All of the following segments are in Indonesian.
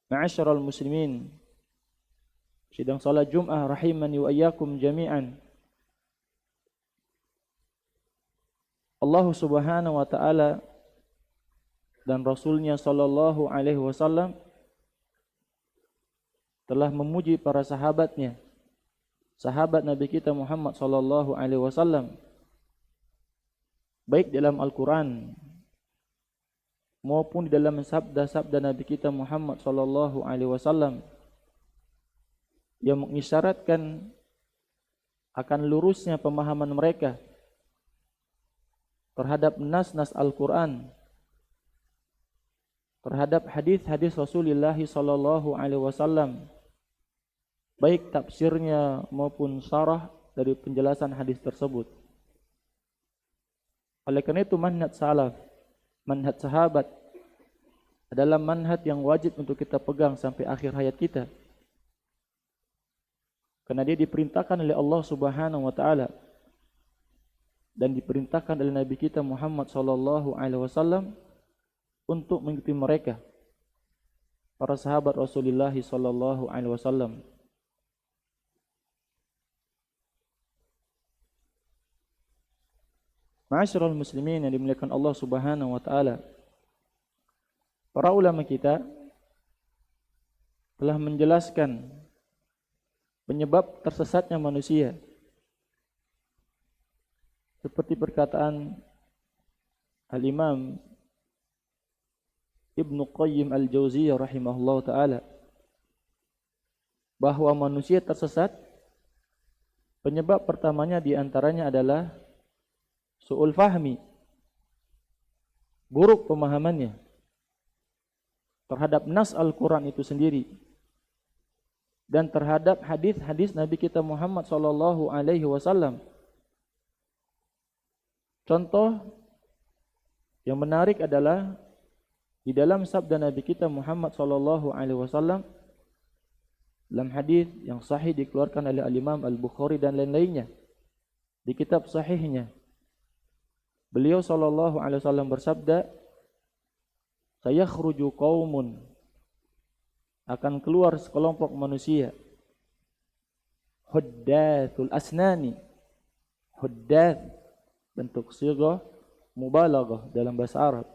Ma'asyiral muslimin, sidang salat Jum'ah rahimani wa iyyakum jami'an. Allah Subhanahu wa taala dan Rasulnya sallallahu alaihi wasallam telah memuji para sahabatnya, sahabat Nabi kita Muhammad sallallahu alaihi wasallam, baik dalam Al-Qur'an maupun di dalam sabda-sabda Nabi kita Muhammad sallallahu alaihi wasallam yang mengisyaratkan akan lurusnya pemahaman mereka terhadap nas-nas Al-Qur'an, terhadap hadis-hadis Rasulullah sallallahu alaihi wasallam, baik tafsirnya maupun syarah dari penjelasan hadis tersebut. Oleh karena itu manhaj salaf, manhaj sahabat adalah manhaj yang wajib untuk kita pegang sampai akhir hayat kita. Karena dia diperintahkan oleh Allah Subhanahu wa taala dan diperintahkan oleh Nabi kita Muhammad sallallahu alaihi wasallam untuk mengikuti mereka, para sahabat Rasulullah sallallahu alaihi wasallam. Ma'asyiral muslimin yang dimuliakan Allah Subhanahu wa taala, para ulama kita telah menjelaskan penyebab tersesatnya manusia, seperti perkataan Al-Imam Ibnu Qayyim Al-Jauziyah rahimahullah ta'ala, bahwa manusia tersesat penyebab pertamanya diantaranya adalah su'ul fahmi, buruk pemahamannya terhadap nas Al-Quran itu sendiri dan terhadap hadis-hadis Nabi kita Muhammad sallallahu alaihi wasallam. Contoh yang menarik adalah di dalam sabda Nabi kita Muhammad sallallahu alaihi wasallam dalam hadis yang sahih dikeluarkan oleh Al-Imam Al-Bukhari dan lain-lainnya di kitab sahihnya. Beliau sallallahu alaihi wasallam bersabda, "Sayakhruju qaumun," akan keluar sekelompok manusia, huddathul asnani. Huddath bentuk sighah mubalaghah dalam bahasa Arab.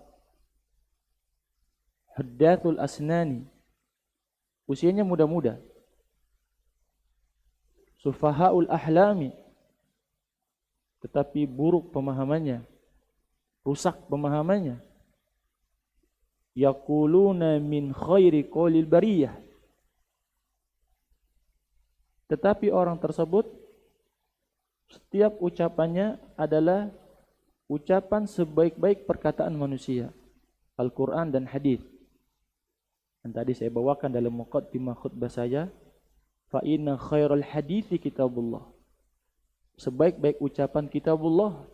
Huddathul asnani, usianya muda-muda. Sufahaul ahlami, tetapi buruk pemahamannya, rusak pemahamannya. Yaquluna min khairi qaulil bariyah, tetapi orang tersebut setiap ucapannya adalah ucapan sebaik-baik perkataan manusia, Al-Quran dan hadis. Dan tadi saya bawakan dalam muqaddimah khutbah saya, fa inna khairal hadithi kitabullah, sebaik-baik ucapan kitabullah.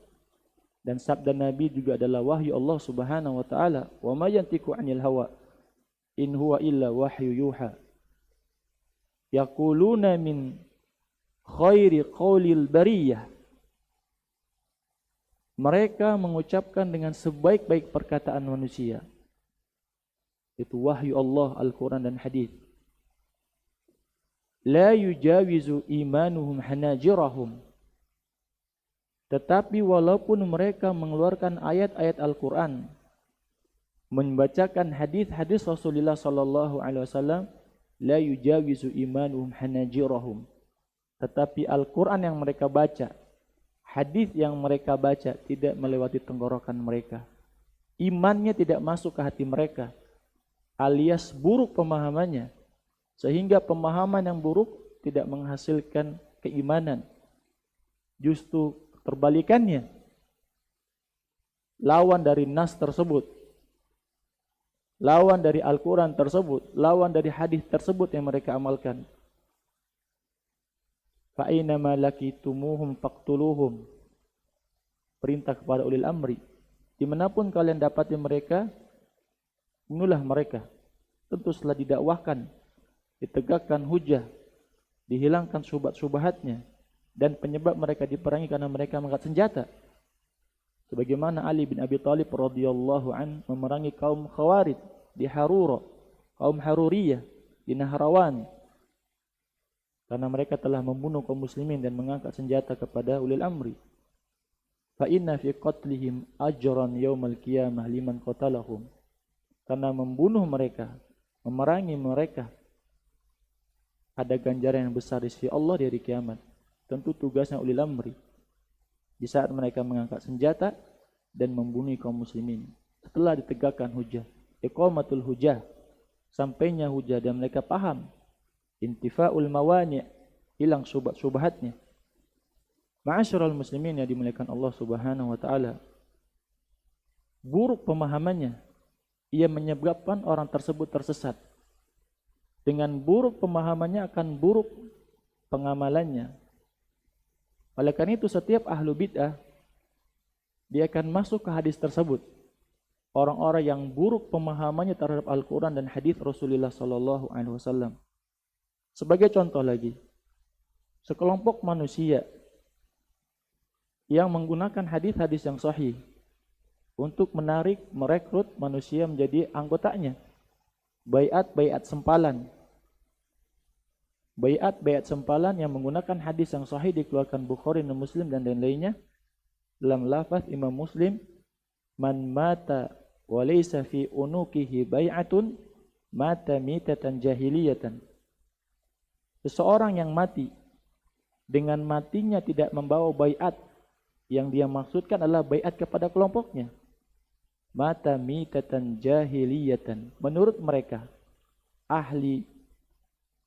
Dan sabda Nabi juga adalah wahyu Allah Subhanahu wa taala, wa ma yantiqu 'anil hawa in huwa illa wahyu yuha. Yaquluna min khairi qaulil bariyah, mereka mengucapkan dengan sebaik-baik perkataan manusia. Itu wahyu Allah, Al-Quran dan hadis. La yujawizu imanuhum hanajirahum, tetapi walaupun mereka mengeluarkan ayat-ayat Al-Quran, membacakan hadis-hadis Rasulullah sallallahu alaihi wasallam, la yujawizu imanuhum hanajirahum, tetapi Al-Quran yang mereka baca, hadis yang mereka baca tidak melewati tenggorokan mereka. Imannya tidak masuk ke hati mereka, alias buruk pemahamannya, sehingga pemahaman yang buruk tidak menghasilkan keimanan. Justru terbalikannya, lawan dari nas tersebut, lawan dari Al-Quran tersebut, lawan dari hadis tersebut yang mereka amalkan. Fa aina ma lakitumuhum faqtuluhum, perintah kepada ulil amri, dimanapun kalian dapati mereka, bunuhlah mereka. Tentu setelah didakwahkan, ditegakkan hujah, dihilangkan syubhat-syubhatnya, dan penyebab mereka diperangi karena mereka mengangkat senjata. Sebagaimana Ali bin Abi Thalib radhiyallahu an memerangi kaum Khawarij di Harura kaum Haruriyah di Nahrawan, karena mereka telah membunuh kaum muslimin dan mengangkat senjata kepada ulil amri. Fa inna fi qatlihim ajran yaumal qiyamah liman qatalahum. Karena membunuh mereka, memerangi mereka, ada ganjaran yang besar di sisi Allah di hari kiamat. Tentu tugasnya ulil amri di saat mereka mengangkat senjata dan membunuh kaum muslimin. Setelah ditegakkan hujah, iqamatul hujah, sampainya hujah dan mereka paham, intifaul mawani', hilang syubhat-syubhatnya. Ma'asyiral muslimin yang dimuliakan Allah Subhanahu wa taala, buruk pemahamannya ia menyebabkan orang tersebut tersesat. Dengan buruk pemahamannya akan buruk pengamalannya. Oleh karena itu setiap ahlu bid'ah dia akan masuk ke hadis tersebut. Orang-orang yang buruk pemahamannya terhadap Al-Quran dan hadis Rasulullah sallallahu alaihi wasallam. Sebagai contoh lagi, sekelompok manusia yang menggunakan hadis-hadis yang sahih untuk merekrut manusia menjadi anggotanya. Baiat sempalan. Baiat sempalan yang menggunakan hadis yang sahih dikeluarkan Bukhari dan Muslim dan lain-lainnya. Dalam lafaz Imam Muslim, man mata wa laysa fi unuqihi bai'atun mata mitatan jahiliyatan. Seseorang yang mati dengan matinya tidak membawa baiat, yang dia maksudkan adalah baiat kepada kelompoknya, mata mitatan jahiliyatan. Menurut mereka, ahli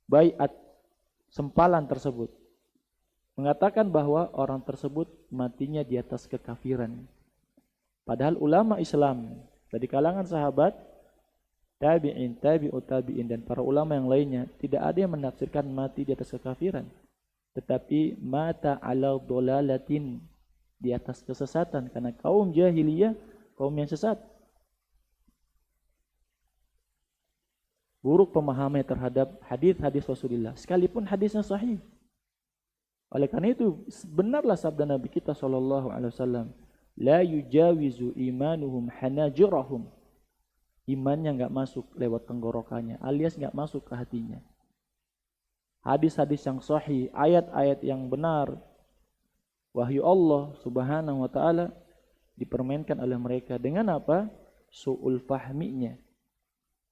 baiat sempalan tersebut mengatakan bahwa orang tersebut matinya di atas kekafiran. Padahal ulama Islam dari kalangan sahabat, tabi'in, tabi'ut tabi'in dan para ulama yang lainnya tidak ada yang menafsirkan mati di atas kekafiran, tetapi mata ala dolalatin, di atas kesesatan, karena kaum jahiliyah kaum yang sesat. Buruk pemahaman terhadap hadis-hadis Rasulullah sekalipun hadisnya sahih. Oleh karena itu benarlah sabda Nabi kita sallallahu alaihi wasallam, la yujawizu imanuhum hanajirahum. Imannya enggak masuk lewat tenggorokannya, alias enggak masuk ke hatinya. Hadis-hadis yang sahih, ayat-ayat yang benar, wahyu Allah Subhanahu wa taala dipermainkan oleh mereka dengan apa? Su'ul fahminya,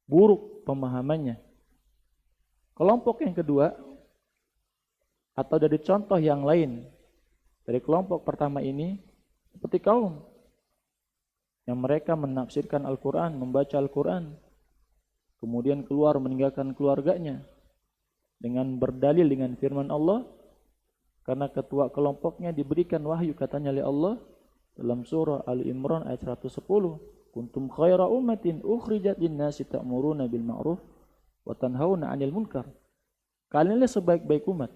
buruk pemahamannya. Kelompok yang kedua, atau dari contoh yang lain dari kelompok pertama ini, seperti kaum yang mereka menafsirkan Al-Quran, membaca Al-Quran, kemudian keluar meninggalkan keluarganya dengan berdalil dengan firman Allah, karena ketua kelompoknya diberikan wahyu katanya oleh Allah dalam surah Al-Imran ayat 110, kuntum khaira ummatin ukhrijat lin-nasi ta'muruna bil ma'ruf wa tanhauna 'anil munkar. Kalianlah sebaik-baik umat.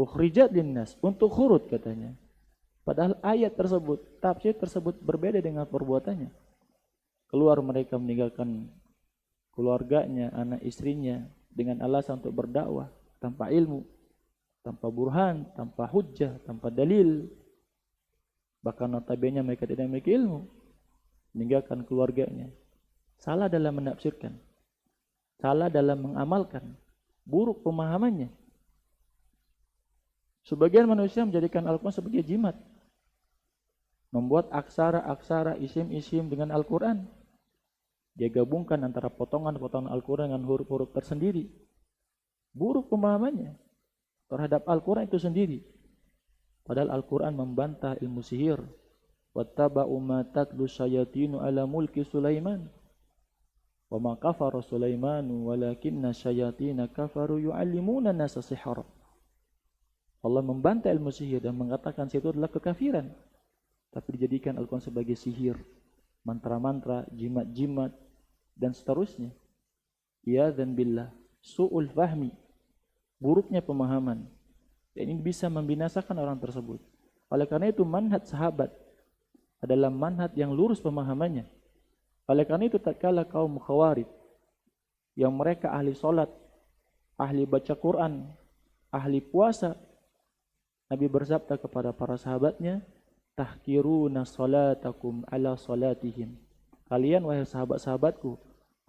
Ukhrijat lin-nas, untuk khurut katanya. Padahal ayat tersebut, tafsir tersebut berbeda dengan perbuatannya. Keluar mereka meninggalkan keluarganya, anak istrinya dengan alasan untuk berdakwah tanpa ilmu, tanpa burhan, tanpa hujjah, tanpa dalil. Bahkan notabene mereka tidak memiliki ilmu, meninggalkan keluarganya. Salah dalam menafsirkan, salah dalam mengamalkan, buruk pemahamannya. Sebagian manusia menjadikan Al-Quran sebagai jimat, membuat aksara-aksara, isim-isim dengan Al-Quran. Dia gabungkan antara potongan-potongan Al-Quran dengan huruf-huruf tersendiri. Buruk pemahamannya terhadap Al-Quran itu sendiri. Padahal Al-Quran membantah ilmu sihir. Wattaba'u ma tatlu syayatinu ala mulki Sulaiman. Wa ma kafara Sulaimanu walakinna syayatina kafaru yu'allimuna nasa sihra. Allah membantah ilmu sihir dan mengatakan itu adalah kekafiran. Tapi dijadikan Al-Quran sebagai sihir, mantra-mantra, jimat-jimat, dan seterusnya. Ya dan billah, su'ul fahmi, buruknya pemahaman. Dan ini bisa membinasakan orang tersebut. Oleh karena itu manhaj sahabat adalah manhaj yang lurus pemahamannya. Oleh karena itu tatkala kaum Khawarij yang mereka ahli salat, ahli baca Quran, ahli puasa, Nabi bersabda kepada para sahabatnya, tahkiruna salatakum ala salatihim. Kalian wahai sahabat-sahabatku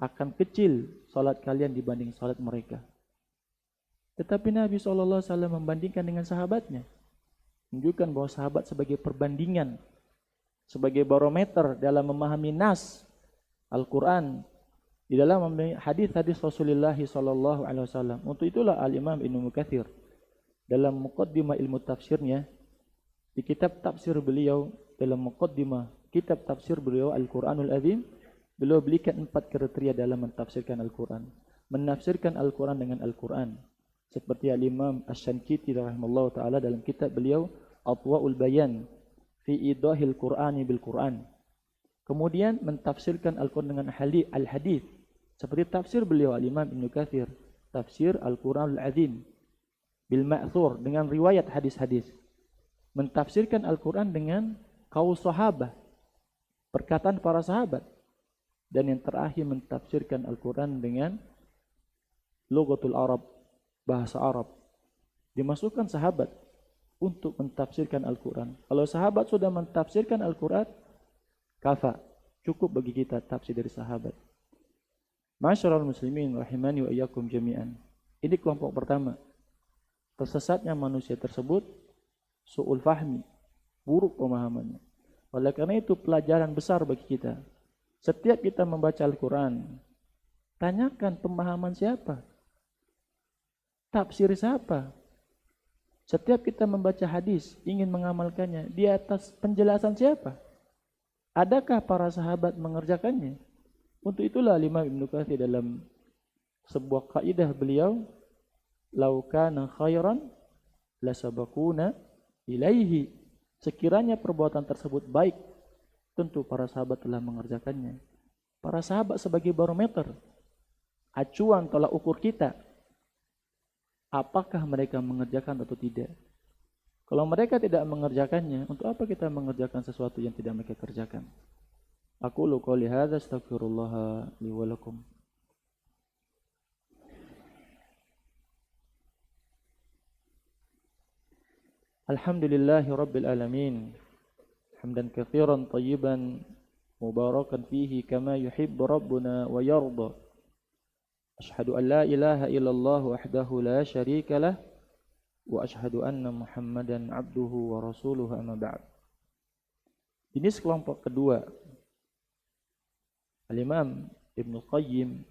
akan kecil salat kalian dibanding salat mereka. Tetapi Nabi SAW membandingkan dengan sahabatnya, menunjukkan bahwa sahabat sebagai perbandingan, sebagai barometer dalam memahami nas Al-Quran, di dalam hadis-hadis Rasulullah SAW. Untuk itulah Al-Imam Ibnu Katsir dalam muqaddimah ilmu tafsirnya, di kitab tafsir beliau, dalam muqaddimah kitab tafsir beliau Al-Quranul Azim, beliau berikan 4 kriteria dalam mentafsirkan Al-Quran. Menafsirkan Al-Quran dengan Al-Quran. Seperti Al-Imam Asy-Syanqiti rahimahullah ta'ala dalam kitab beliau Adwa'ul Bayan fi idahil Qur'ani bil Qur'an. Kemudian mentafsirkan Al-Quran dengan al-hadith. Seperti tafsir beliau Al-Imam Ibnu Katsir, tafsir Al-Quranul Azim bil ma'thur, dengan riwayat hadis-hadis. Mentafsirkan Al-Quran dengan qaul sahabah, perkataan para sahabat. Dan yang terakhir mentafsirkan Al-Quran dengan lughatul Arab, bahasa Arab. Dimasukkan sahabat untuk mentafsirkan Al-Quran. Kalau sahabat sudah mentafsirkan Al-Quran, kafa, cukup bagi kita tafsir dari sahabat. Ma'asyiral muslimin rahimani wa iyyakum jami'an. Ini kelompok pertama. Tersesatnya manusia tersebut su'ul fahmi, buruk pemahamannya. Oleh karena itu pelajaran besar bagi kita. Setiap kita membaca Al-Quran, tanyakan pemahaman siapa? Tafsir siapa? Setiap kita membaca hadis, ingin mengamalkannya, di atas penjelasan siapa? Adakah para sahabat mengerjakannya? Untuk itulah Imam Ibnu Katsir dalam sebuah kaidah beliau, "Lau kana khairan lasabaquna ilaihi." Sekiranya perbuatan tersebut baik, tentu para sahabat telah mengerjakannya. Para sahabat sebagai barometer, acuan tolak ukur kita. Apakah mereka mengerjakan atau tidak? Kalau mereka tidak mengerjakannya, untuk apa kita mengerjakan sesuatu yang tidak mereka kerjakan? Aqulu qouli hadza astaghfirullah li wa lakum. Alhamdulillahi rabbil alamin. Hamdan katsiran tayyiban mubarakan fihi kama yuhibbu rabbuna wa yarda. Ashhadu an la ilaha illallah wahdahu la syarika lah wa ashhadu anna Muhammadan abduhu wa rasuluhu amma ba'd. Ini sekelompok kedua. Al-Imam Ibnu Qayyim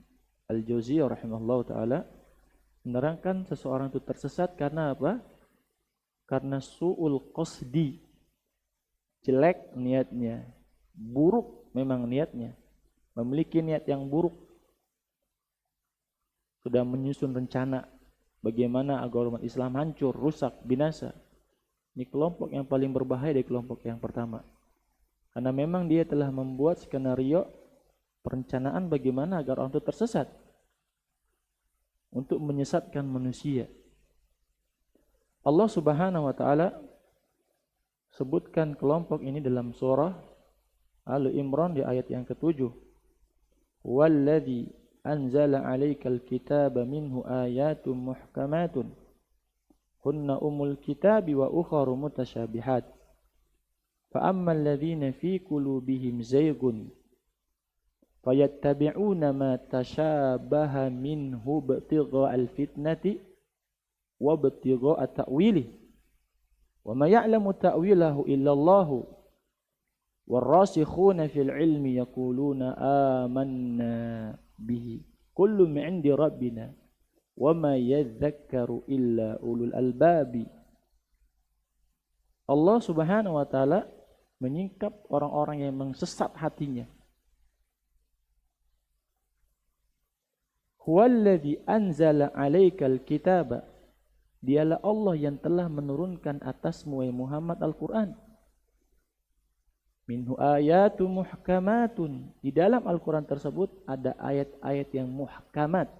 Al-Jauziyah rahimahullah ta'ala menerangkan seseorang itu tersesat karena apa? Karena su'ul qasdi, jelek niatnya, buruk memang niatnya, memiliki niat yang buruk, sudah menyusun rencana bagaimana agar umat Islam hancur, rusak, binasa. Ini kelompok yang paling berbahaya dari kelompok yang pertama. Karena memang dia telah membuat skenario perencanaan bagaimana agar orang itu tersesat untuk menyesatkan manusia. Allah Subhanahu wa taala sebutkan kelompok ini dalam surah Al-Imran di ayat yang ke-7. Walladzi anzala 'alaikal kitaba minhu ayatun muhkamatun hunna umul kitabi wa ukharu mutasyabihat. Fa ammal ladzina fi qulubihim zaygun fayattabi'una ma tashabaha minhu ibtigha'al fitnati wa ibtigha'a ta'wilih wa ma ya'lamu ta'wilahu illa Allah warrasikhuna fil ilmi yaquluna amanna bihi kullu min 'indi rabbina wa ma yadhakkaru illa ulul albabi. Allah Subhanahu wa taala menyingkap orang-orang yang mengsesat hatinya. Huwallazi anzala 'alaikal kitaba, dialah Allah yang telah menurunkan atasmu wahai Muhammad Al-Quran. Minhu ayatu muhkamatun, di dalam Al-Quran tersebut ada ayat-ayat yang muhkamat.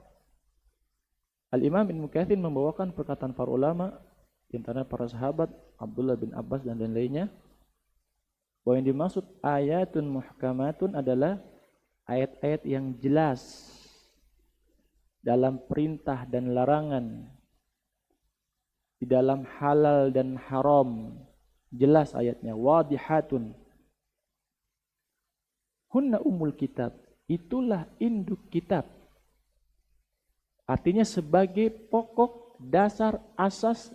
Al-Imam Ibnu Katsir membawakan perkataan para ulama, di antara para sahabat Abdullah bin Abbas dan lain-lainnya, bahwa yang dimaksud ayatun muhkamatun adalah ayat-ayat yang jelas dalam perintah dan larangan, di dalam halal dan haram, jelas ayatnya, wadihatun. Hunna umul kitab, itulah induk kitab. Artinya sebagai pokok dasar asas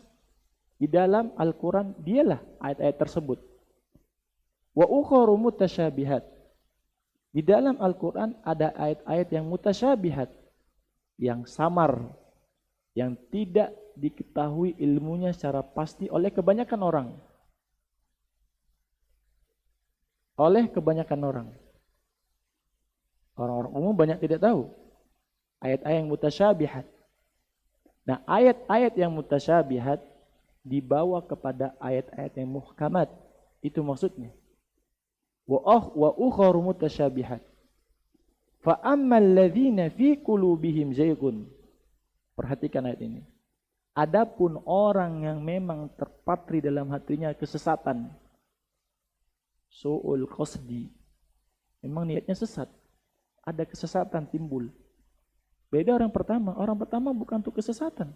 di dalam Al-Quran, dialah ayat-ayat tersebut. Wa ukharu mutasyabihat. Di dalam Al-Quran ada ayat-ayat yang mutasyabihat, yang samar, yang tidak diketahui ilmunya secara pasti oleh kebanyakan orang. Oleh kebanyakan orang. Orang-orang umum banyak tidak tahu ayat-ayat yang mutasyabihat. Nah, ayat-ayat yang mutasyabihat dibawa kepada ayat-ayat yang muhkamat. Itu maksudnya. Wa ukharu mutasyabihat. Fa ammal ladzina fi qulubihim zaygun. Perhatikan ayat ini. Adapun orang yang memang terpatri dalam hatinya kesesatan, su'ul qasdi, memang niatnya sesat, ada kesesatan timbul. Beda orang pertama bukan untuk kesesatan,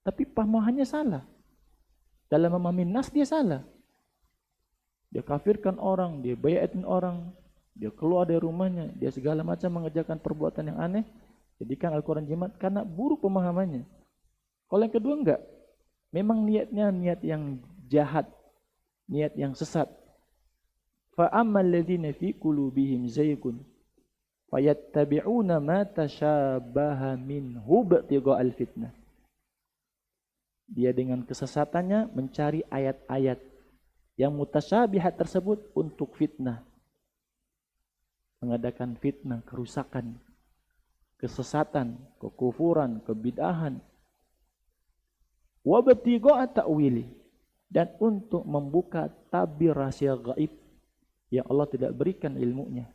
tapi pemahamannya salah. Dalam memahami nas dia salah. Dia kafirkan orang, dia bayatin orang, dia keluar dari rumahnya, dia segala macam mengerjakan perbuatan yang aneh, jadikan Al-Quran jimat karena buruk pemahamannya. Kalau yang kedua enggak, memang niatnya niat yang jahat, niat yang sesat. Fa ammal ladzina fi qulubihim zaygun fayattabi'una ma tashabaha minhu ibtigha'al fitnah. Dia dengan kesesatannya mencari ayat-ayat yang mutasyabihat tersebut untuk fitnah, mengadakan fitnah, kerusakan, kesesatan, kekufuran, kebid'ahan. Wa ibtigha'a ta'wili, dan untuk membuka tabir rahasia gaib yang Allah tidak berikan ilmunya.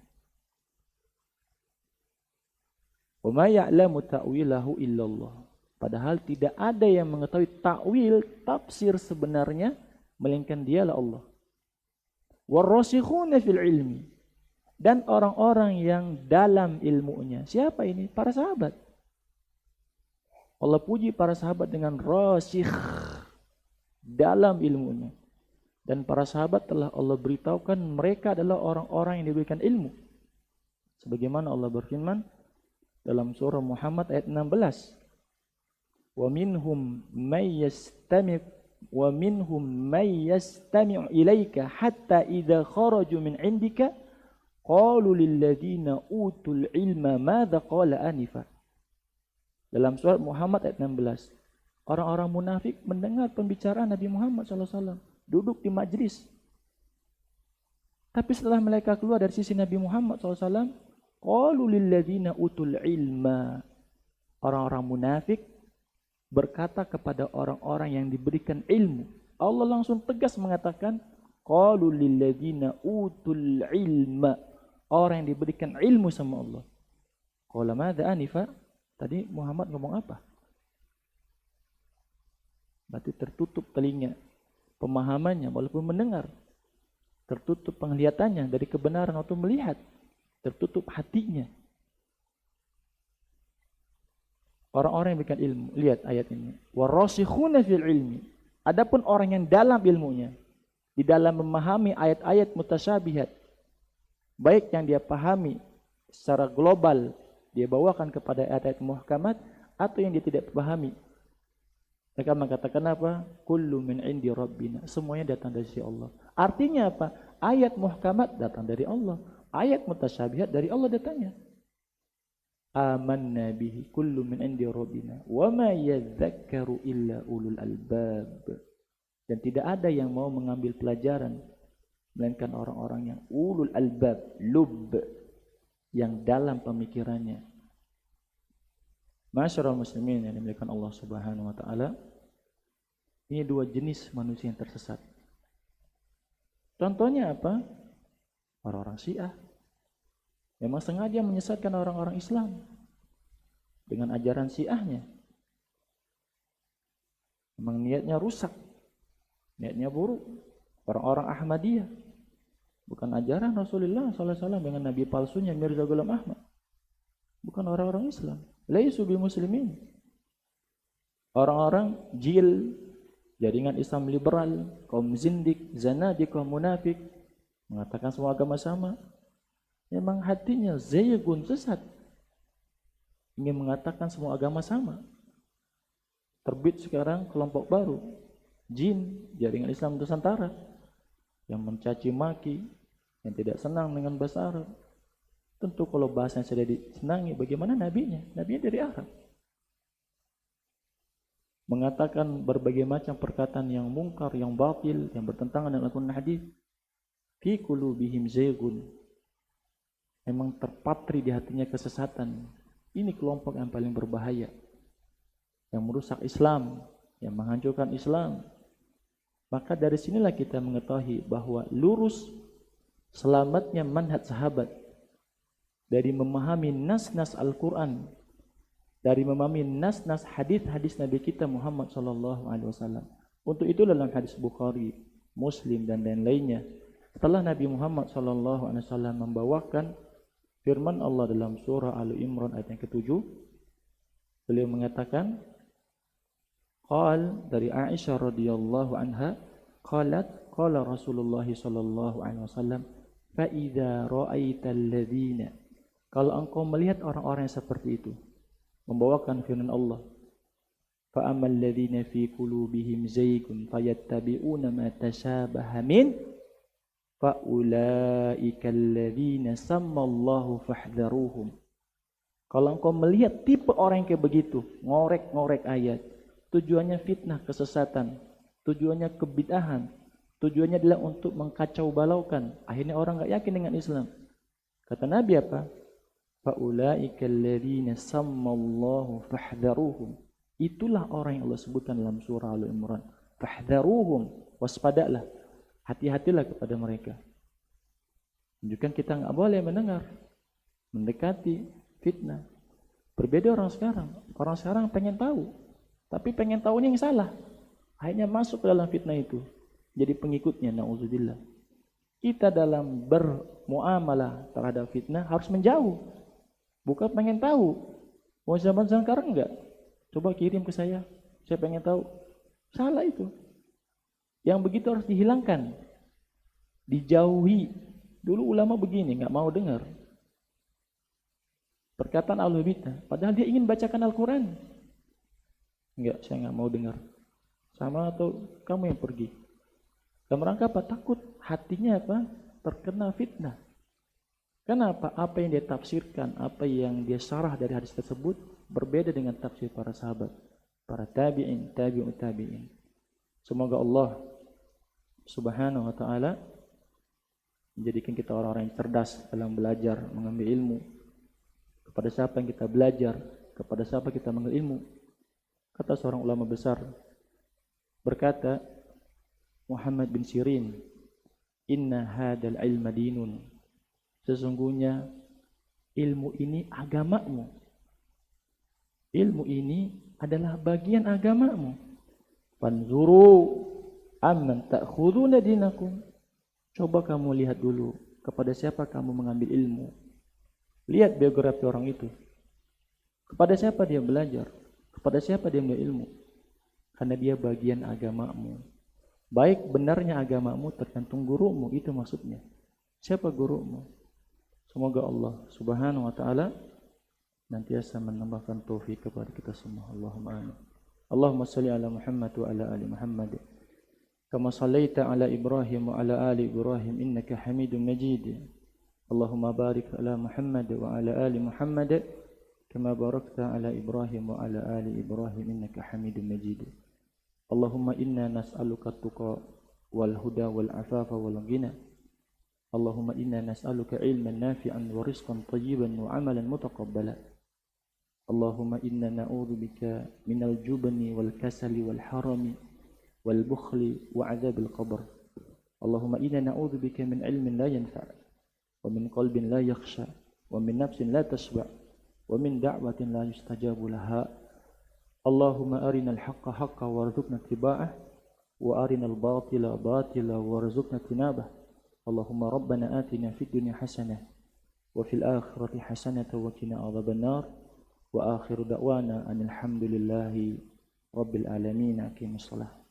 Wa ma ya'lamu ta'wilahu illallah. Padahal tidak ada yang mengetahui takwil, tafsir sebenarnya melainkan dialah Allah. Warasikhuna fil ilmi, dan orang-orang yang dalam ilmunya. Siapa ini? Para sahabat. Allah puji para sahabat dengan rasikh, dalam ilmunya. Dan para sahabat telah Allah beritahukan mereka adalah orang-orang yang diberikan ilmu. Sebagaimana Allah berfirman dalam surah Muhammad ayat 16. Wa minhum may yastami' ilaika hatta idza kharaju min 'indika qalu lil ladzina utul ilma madza qala anifa. Dalam surat Muhammad ayat 16. Orang-orang munafik mendengar pembicaraan Nabi Muhammad SAW, duduk di majlis. Tapi setelah mereka keluar dari sisi Nabi Muhammad SAW, qalu lil ladzina utul ilma. Orang-orang munafik berkata kepada orang-orang yang diberikan ilmu. Allah langsung tegas mengatakan, qalu lil ladzina utul ilma. Orang yang diberikan ilmu sama Allah. Qala madza anifa? Tadi Muhammad ngomong apa? Berarti tertutup telinga pemahamannya walaupun mendengar. Tertutup penglihatannya dari kebenaran atau melihat. Tertutup hatinya. Orang-orang yang berikan ilmu. Lihat ayat ini. Warasikhuna fil ilmi. Adapun orang yang dalam ilmunya, di dalam memahami ayat-ayat mutasyabihat, baik yang dia pahami secara global, dia bawakan kepada ayat-ayat muhkamat, atau yang dia tidak pahami. Mereka mengatakan apa? Kullu min indi rabbina. Semuanya datang dari Allah. Artinya apa? Ayat muhkamat datang dari Allah. Ayat mutasyabihat dari Allah datangnya. Amanna bihi kullu min indi rabbina wa ma yadhakkaru illa ulul albab. Dan tidak ada yang mau mengambil pelajaran melainkan orang-orang yang ulul albab, lub, yang dalam pemikirannya. Masyarul muslimin yang dimuliakan Allah Subhanahu wa taala. Ini dua jenis manusia yang tersesat. Contohnya apa? Orang-orang Syiah. Memang sengaja menyesatkan orang-orang Islam dengan ajaran Syiahnya. Memang niatnya rusak, niatnya buruk. Orang-orang Ahmadiyah, bukan ajaran Rasulullah SAW dengan Nabi palsunya Mirza Ghulam Ahmad. Bukan orang-orang Islam. Laisu bi muslimin. Orang-orang jil, jaringan Islam liberal, kaum zindik, zanadiqah, munafik, mengatakan semua agama sama. Memang hatinya zaygun, sesat. Ingin mengatakan semua agama sama. Terbit sekarang kelompok baru, Jin, Jaringan Islam Nusantara, yang mencaci maki, yang tidak senang dengan bahasa Arab. Tentu kalau bahasanya sudah disenangi, bagaimana nabinya? Nabinya dari Arab. Mengatakan berbagai macam perkataan yang mungkar, yang batil, yang bertentangan dengan Al-Quran dan hadis. Fi qulubihim zaygun. Memang terpatri di hatinya kesesatan. Ini kelompok yang paling berbahaya, yang merusak Islam, yang menghancurkan Islam. Maka dari sinilah kita mengetahui bahwa lurus selamatnya manhaj sahabat dari memahami nas-nas Al-Quran, dari memahami nas-nas hadis-hadis Nabi kita Muhammad SAW. Untuk itu dalam hadis Bukhari, Muslim dan lain-lainnya, setelah Nabi Muhammad SAW membawakan firman Allah dalam surah Al-Imran ayat yang ke-7, beliau mengatakan, qal, dari Aisyah radhiyallahu anha, qalat qala Rasulullah sallallahu alaihi wasallam, fa idza ra'aital ladzina, kalau engkau melihat orang-orang yang seperti itu, membawakan firman Allah, fa amal ladzina fi qulubihim zaygun fayattabi'una ma tashabaha min fa ulaikal ladzina sammallahu fahdharuhum. Kalau engkau melihat tipe orang yang kayak begitu, ngorek-ngorek ayat, tujuannya fitnah, kesesatan, tujuannya kebid'ahan, tujuannya adalah untuk mengkacau balaukan, akhirnya orang enggak yakin dengan Islam. Kata Nabi apa? Faulaikal ladzina sammallahu fahdharuhum. Itulah orang yang Allah sebutkan dalam surah Al-Imran. Fahdharuhum, waspadalah, hati-hatilah kepada mereka. Menunjukkan kita enggak boleh mendengar, mendekati fitnah. Berbeda orang sekarang. Orang sekarang pengen tahu, tapi pengen tahunya yang salah. Akhirnya masuk ke dalam fitnah itu, jadi pengikutnya, na'udzubillah. Kita dalam bermuamalah terhadap fitnah harus menjauh, bukan pengen tahu. Mau zaman sekarang enggak? Coba kirim ke saya pengen tahu. Salah itu. Yang begitu harus dihilangkan, dijauhi. Dulu ulama begini, enggak mau dengar perkataan Ahlul Bidah, padahal dia ingin bacakan Al-Quran. Enggak, saya enggak mau dengar. Sama atau kamu yang pergi. Dalam rangka apa? Takut hatinya apa? Terkena fitnah. Kenapa? Apa yang dia tafsirkan, apa yang dia syarah dari hadis tersebut berbeda dengan tafsir para sahabat, para tabi'in, tabi'ut tabi'in. Semoga Allah Subhanahu wa ta'ala menjadikan kita orang-orang yang cerdas dalam belajar, mengambil ilmu. Kepada siapa yang kita belajar, kepada siapa kita mengambil ilmu. Kata seorang ulama besar, berkata Muhammad bin Sirin, inna hadal ilma dinun, sesungguhnya ilmu ini agamamu. Ilmu ini adalah bagian agamamu. Fanzuru amman ta'khuduna dinakum. Coba kamu lihat dulu kepada siapa kamu mengambil ilmu. Lihat biografi orang itu. Kepada siapa dia belajar? Kepada siapa dia mengambil ilmu? Karena dia bagian agamamu. Baik benarnya agamamu tergantung gurumu, itu maksudnya. Siapa gurumu? Semoga Allah Subhanahu wa ta'ala nantiasa menambahkan taufik kepada kita semua. Allahumma amin. Allahumma salli ala Muhammad wa ala ali Muhammad. Kama sallaita ala Ibrahim wa ala ali Ibrahim innaka Hamidum Majid. Allahumma barik ala Muhammad wa ala ali Muhammad kama barakta ala Ibrahim wa ala ali Ibrahim innaka Hamidum Majid. Allahumma inna nas'aluka at-tuqa wal huda wal afafa wal ghina. Allahumma inna nas'aluka ilman nafi'an wa rizqan tayyiban wa amalan mutaqabbala. Allahumma inna na'udzubika minal jubni wal kasali wal harami wal bukhli wa 'adzabil qabr. Allahumma inna na'udzubika min ilmin la yanfa' wa min qalbin la yakhsha wa min nafsin la tashba' wa min da'watin la yustajabu laha. Allahumma arinal haqqa haqqan warzuqna ittiba'ah wa arinal batila batila warzuqna tinabah. Allahumma rabbana atina fid dunya hasanah wa fil akhirati hasanah wa qina adzaban nar. Wa akhiru da'wana anil hamdulillahi rabbil alamin. Aqimus shalah.